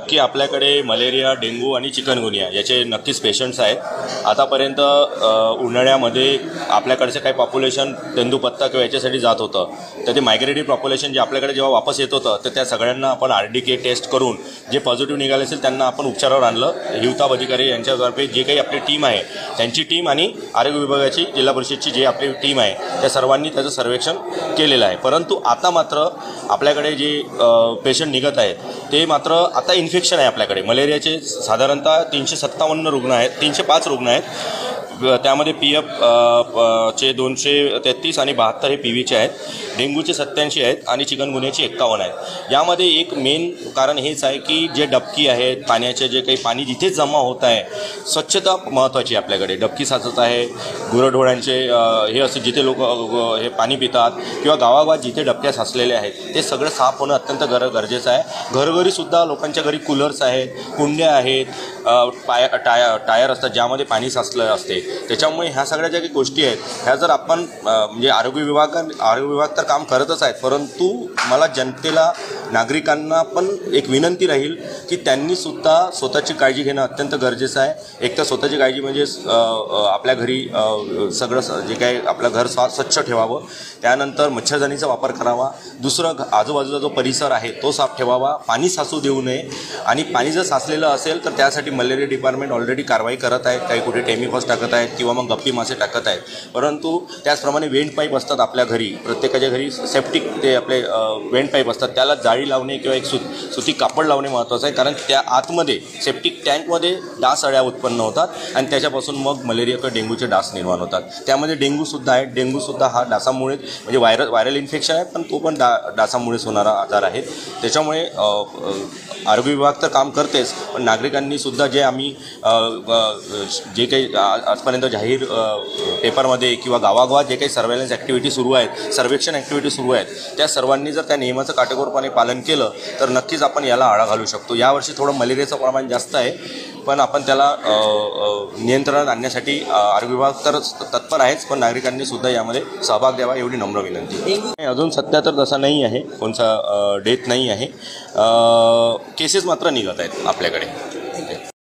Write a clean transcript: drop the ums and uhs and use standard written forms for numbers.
की आपल्याकडे malaria, dengue आणि चिकनगुनिया याचे नक्कीच पेशंट्स आहेत। आतापर्यंत उन्हाळ्यामध्ये आपल्याकडचे काही पॉप्युलेशन तेंदूपत्ता किंवा याच्यासाठी जात होतं, तर ते मायग्रेटरी पॉप्युलेशन जे आपल्याकडे जेव्हा वापस येत होतं तर त्या सगळ्यांना आपण RDK टेस्ट करून जे पॉझिटिव्ह निघाले असेल त्यांना आपण उपचारावर आणलं। हिवताप अधिकारी यांच्यातर्फे जे काही आपली टीम आहे त्यांची टीम आणि आरोग्य विभागाची जिल्हा परिषदची जी आपली टीम आहे त्या सर्वांनी त्याचं सर्वेक्षण केलेलं आहे। परंतु आता मात्र आपल्याकडे जे पेशंट निघत आहेत ते मात्र आता इन्फेक्शन आहे। आपल्याकडे मलेरियाचे साधारणतः 357 रुग्ण आहेत, 305 रुग्ण आहेत, त्यामध्ये PF चे 233 आणि 72 हे PVचे आहेत, डेंग्यूचे 87 आहेत आणि चिकनगुन्याचे 51 आहेत। यामध्ये एक मेन कारण हेच आहे की जे डबकी आहेत पाण्याचे, जे काही पाणी जिथे जमा होत आहे, स्वच्छता महत्त्वाची आपल्याकडे। डबकी साचत आहे, गुरढोरांचे हे असे जिथे लोक हे पाणी पितात किंवा गावागावात जिथे डबक्या साचलेल्या आहेत ते सगळं साफ होणं अत्यंत गरजेचं आहे। घरोघरीसुद्धा लोकांच्या घरी कूलर्स आहेत, कुंड्या आहेत, टायर असतात ज्यामध्ये पाणी साचलं असते। त्याच्यामुळे ह्या सगळ्या ज्या काही गोष्टी आहेत ह्या जर आपण म्हणजे आरोग्य विभाग तर काम करतच आहेत, परंतु मला जनतेला, नागरिकांना पण एक विनंती राहील की त्यांनीसुद्धा स्वतःची काळजी घेणं अत्यंत गरजेचं आहे। एक तर स्वतःची काळजी म्हणजे आपल्या घरी सगळं जे काही आपलं घर स्वच्छ ठेवावं, त्यानंतर मच्छरदाणीचा वापर करावा, दुसरं आजूबाजूचा जो परिसर आहे तो साफ ठेवावा, पाणी साचू देऊ नये, आणि पाणी जर साचलेलं असेल तर त्यासाठी मलेरिया डिपार्टमेंट ऑलरेडी कारवाई करत आहेत, काही कुठे टेमिकॉस टाकत आहेत किंवा मग गप्पी मासे टाकत आहेत। परंतु त्याचप्रमाणे वेंट पाईप असतात आपल्या घरी, प्रत्येकाच्या घरी सेप्टिक ते आपले वेंट पाईप असतात, त्याला जाळी लावणे किंवा एक सुती कापड लावणे महत्त्वाचं आहे, कारण त्या आतमध्ये सेप्टिक टँकमध्ये डास अळ्या उत्पन्न होतात आणि त्याच्यापासून मग मलेरिया किंवा डेंग्यूचे डास निर्माण होतात। त्यामध्ये डेंग्यूसुद्धा आहे, डेंग्यूसुद्धा हा डासामुळे म्हणजे व्हायरल इन्फेक्शन आहे, पण तो पण डासामुळेच होणारा आजार आहे। त्याच्यामुळे आरोग्य विभाग तर काम करतेच, पण नागरिकांनीसुद्धा जे आम्ही जे काही आजपर्यंत जाहीर पेपरमध्ये किंवा गावागावात जे काही सर्वेलन्स ॲक्टिव्हिटी सुरू आहेत, सर्वेक्षण ॲक्टिव्हिटी सुरू आहेत, त्या सर्वांनी जर त्या नियमाचं काटेकोरपणे पालन केलं तर नक्कीच आपण याला आळा घालू शकतो। यावर्षी थोडं मलेरियाचं प्रमाण जास्त आहे, पण आपण त्याला नियंत्रणात आणण्यासाठी आरोग्य विभाग तर तत्पर आहेच, पण नागरिकांनी सुद्धा यामध्ये सहभाग द्यावा एवढी नम्र विनंती। अजून सध्या तर तसा नाही आहे, कोणता डेथ नाही आहे, केसेस मात्र निघत आहेत आपल्याकडे।